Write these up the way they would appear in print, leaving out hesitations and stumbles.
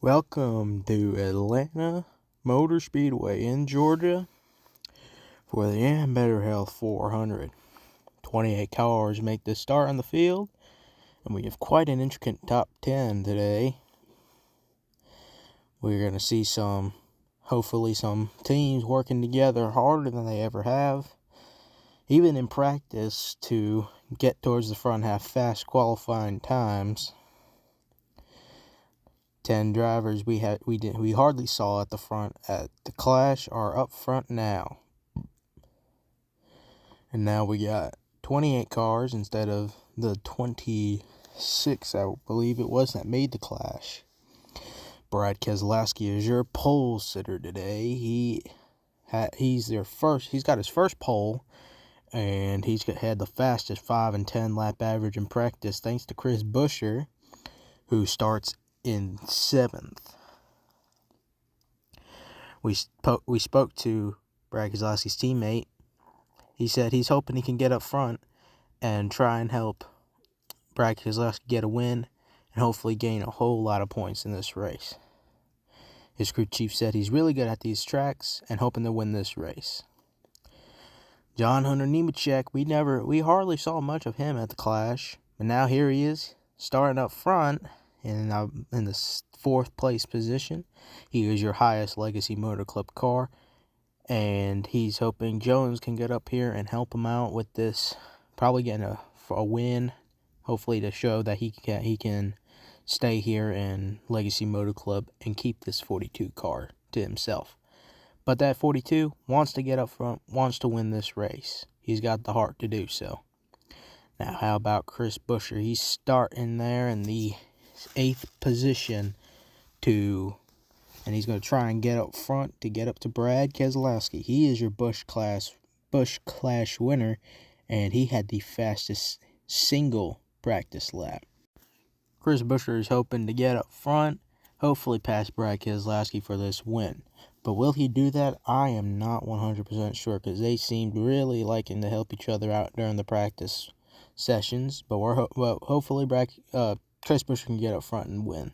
Welcome to Atlanta Motor Speedway in Georgia for the Ambetter Health 400. 28 cars make this start on the field, and we have quite an intricate top 10 today. We're going to see hopefully some teams working together harder than they ever have, even in practice, to get towards the front, have fast qualifying times. 10 drivers we hardly saw at the front at the Clash are up front now. And now we got 28 cars instead of the 26, I believe it was, that made the Clash. Brad Keselowski is your pole sitter today. He's got his first pole, and he's had the fastest 5 and 10 lap average in practice thanks to Chris Buescher, who starts in 7th. We spoke to Brad Keselowski's teammate. He said he's hoping he can get up front and try and help Brad Keselowski get a win and hopefully gain a whole lot of points in this race. His crew chief said he's really good at these tracks and hoping to win this race. John Hunter Nemechek, we hardly saw much of him at the Clash, but now here he is starting up front in the 4th place position. He is your highest Legacy Motor Club car, and he's hoping Jones can get up here and help him out with this, probably getting a win, hopefully to show that he can stay here in Legacy Motor Club and keep this 42 car to himself. But that 42 wants to get up front, wants to win this race. He's got the heart to do so. Now, how about Chris Buescher? He's starting there in the 8th position and he's going to try and get up front to get up to Brad Keselowski. He is your Busch Clash winner, and he had the fastest single practice lap. Chris Buescher is hoping to get up front, hopefully pass Brad Keselowski for this win. But will he do that? I am not 100% sure, because they seemed really liking to help each other out during the practice sessions. But hopefully Chris Buescher can get up front and win.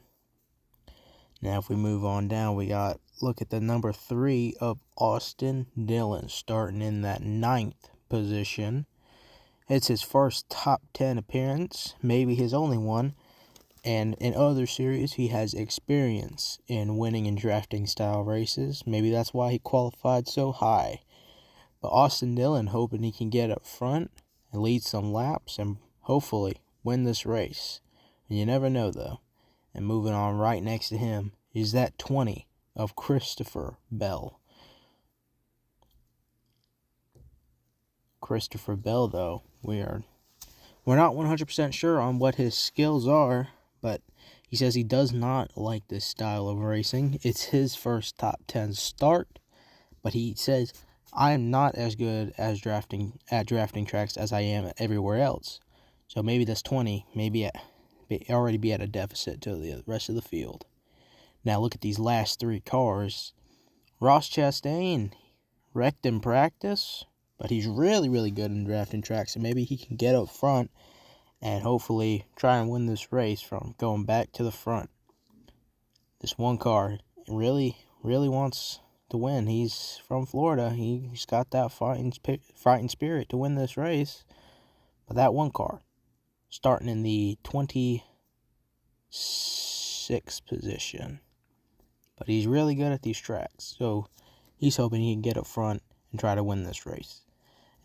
Now, if we move on down, look at the number 3 of Austin Dillon starting in that 9th position. It's his first top 10 appearance, maybe his only one. And in other series, he has experience in winning and drafting style races. Maybe that's why he qualified so high. But Austin Dillon hoping he can get up front and lead some laps and hopefully win this race. And you never know, though. And moving on, right next to him is that 20 of Christopher Bell. Christopher Bell, though, we're not 100% sure on what his skills are, but he says he does not like this style of racing. It's his first top 10 start, but he says, I am not as good as drafting tracks as I am everywhere else. So maybe this 20 already be at a deficit to the rest of the field. Now look at these last 3 cars. Ross Chastain wrecked in practice, but he's really, really good in drafting tracks, and maybe he can get up front and hopefully try and win this race from going back to the front. This one car really, really wants to win. He's from Florida. He's got that fighting spirit to win this race. But that one car, starting in the 26th position. But he's really good at these tracks, so he's hoping he can get up front and try to win this race.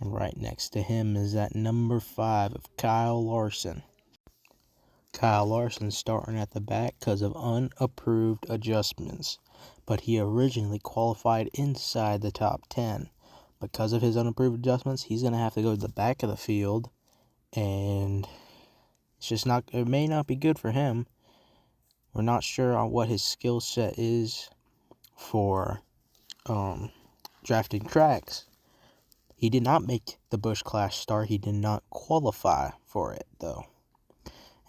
And right next to him is that number 5 of Kyle Larson. Kyle Larson starting at the back because of unapproved adjustments, but he originally qualified inside the top 10. Because of his unapproved adjustments, he's going to have to go to the back of the field, and it may not be good for him. We're not sure on what his skill set is for drafting tracks. He did not make the Busch Clash start. He did not qualify for it, though.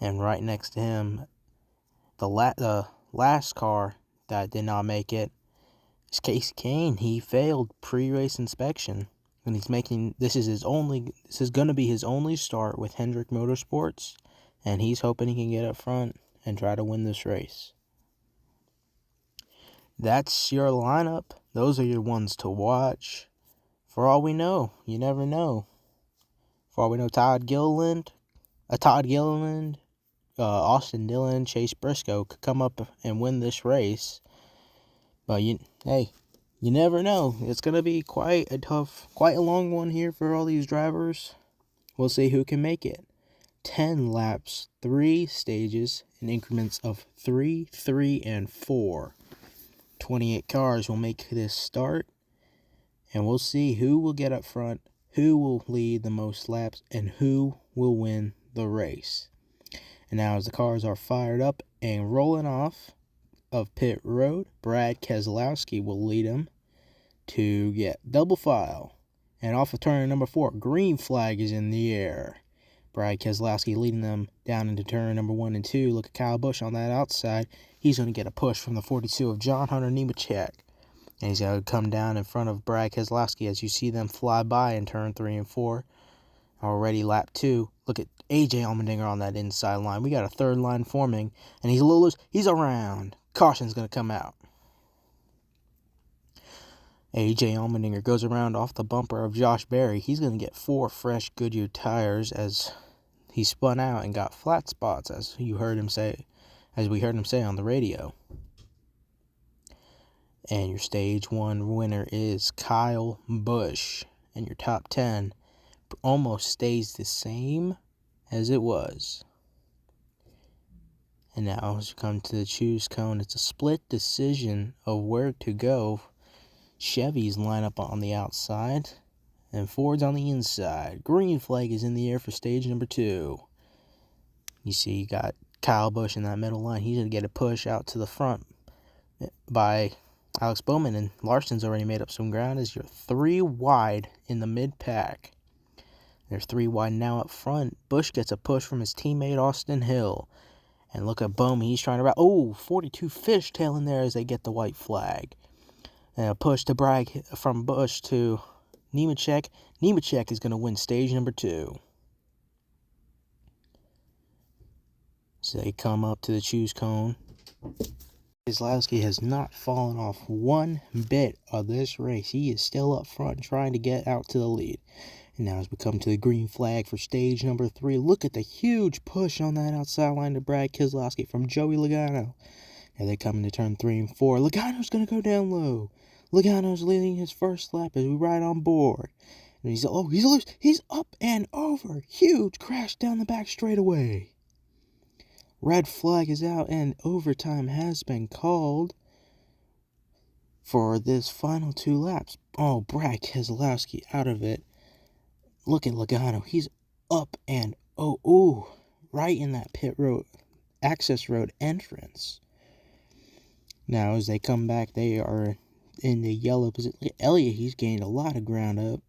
And right next to him, the last car that did not make it is Casey Kane. He failed pre-race inspection, and this is going to be his only start with Hendrick Motorsports, and he's hoping he can get up front and try to win this race. that's your lineup. Those are your ones to watch. For all we know, you never know. For all we know, Todd Gilliland, Austin Dillon, Chase Briscoe could come up and win this race. But hey, you never know. It's going to be quite a long one here for all these drivers. We'll see who can make it. 10 laps, 3 stages in increments of 3, 3, and 4. 28 cars will make this start, and we'll see who will get up front, who will lead the most laps, and who will win the race. And now as the cars are fired up and rolling off of pit road, Brad Keselowski will lead them to get double file. And off of turn number 4, green flag is in the air. Brad Keselowski leading them down into turn number 1 and 2. Look at Kyle Busch on that outside. He's going to get a push from the 42 of John Hunter Nemechek. And he's going to come down in front of Brad Keselowski as you see them fly by in turn 3 and 4. Already lap 2. Look at AJ Allmendinger on that inside line. We got a third line forming, and he's a little loose. He's around. Caution's going to come out. AJ Allmendinger goes around off the bumper of Josh Berry. He's going to get 4 fresh Goodyear tires as he spun out and got flat spots, as we heard him say on the radio. And your stage 1 winner is Kyle Busch. And your top 10 almost stays the same as it was. And now as we come to the choose cone, it's a split decision of where to go. Chevys line up on the outside, and Ford's on the inside. Green flag is in the air for stage number 2. You see you got Kyle Busch in that middle line. He's going to get a push out to the front by Alex Bowman, and Larson's already made up some ground as you're 3 wide in the mid-pack. There's 3 wide now up front. Busch gets a push from his teammate Austin Hill. And look at Bowman. He's trying to 42 fishtail in there as they get the white flag. And a push to brag from Busch to Nemechek. Nemechek is going to win stage number 2. So they come up to the choose cone. Keselowski has not fallen off one bit of this race. He is still up front trying to get out to the lead. And now as we come to the green flag for stage number 3, look at the huge push on that outside line to Brad Keselowski from Joey Logano. And they come into turn 3 and 4. Logano's going to go down low. Logano's leading his first lap as we ride on board. And he's loose. He's up and over. Huge crash down the back straightaway. Red flag is out and overtime has been called for this final 2 laps. Brad Keselowski out of it. Look at Logano. He's up and right in that pit road, access road entrance. Now as they come back, they are in the yellow position. Look at Elliott. He's gained a lot of ground up.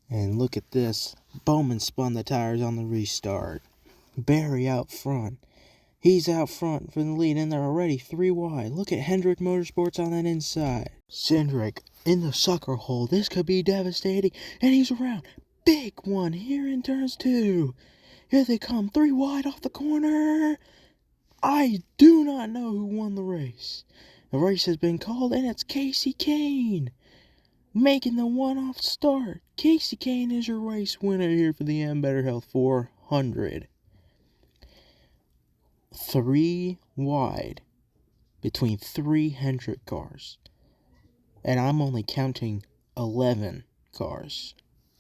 And look at this. Bowman spun the tires on the restart. Barry out front. He's out front for the lead, and they're already 3 wide. Look at Hendrick Motorsports on that inside. Cindric in the sucker hole. This could be devastating. And he's around. Big one here in turns 2. Here they come. 3 wide off the corner. I do not know who won the race. The race has been called, and it's Casey Kane making the one-off start. Casey Kane is your race winner here for the Ambetter Health 400. 3 wide between 3 Hendrick cars. And I'm only counting 11 cars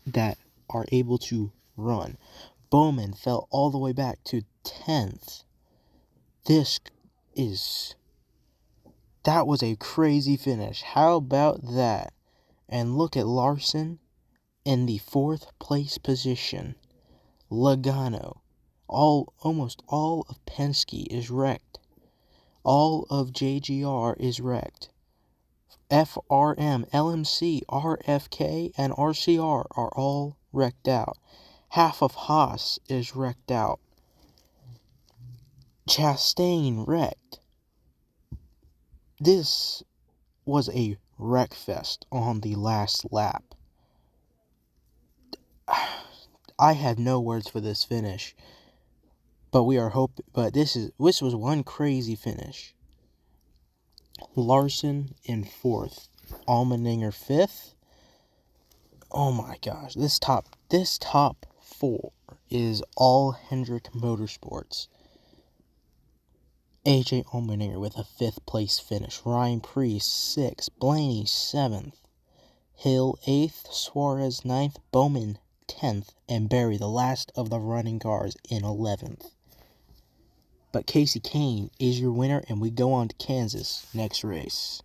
that are able to run. Bowman fell all the way back to 10th. That was a crazy finish. How about that? And look at Larson in the 4th place position. Logano. Almost all of Penske is wrecked. All of JGR is wrecked. FRM, LMC, RFK, and RCR are all wrecked out. Half of Haas is wrecked out. Chastain wrecked. This was a wreck fest on the last lap. I have no words for this finish. But this was one crazy finish. Larson in 4th. Allmendinger 5th. Oh my gosh, this top 4 is all Hendrick Motorsports. AJ Allmendinger with a 5th place finish. Ryan Preece 6th. Blaney 7th. Hill 8th. Suarez 9th. Bowman 10th. And Berry, the last of the running cars, in 11th. But Casey Kane is your winner, and we go on to Kansas next race.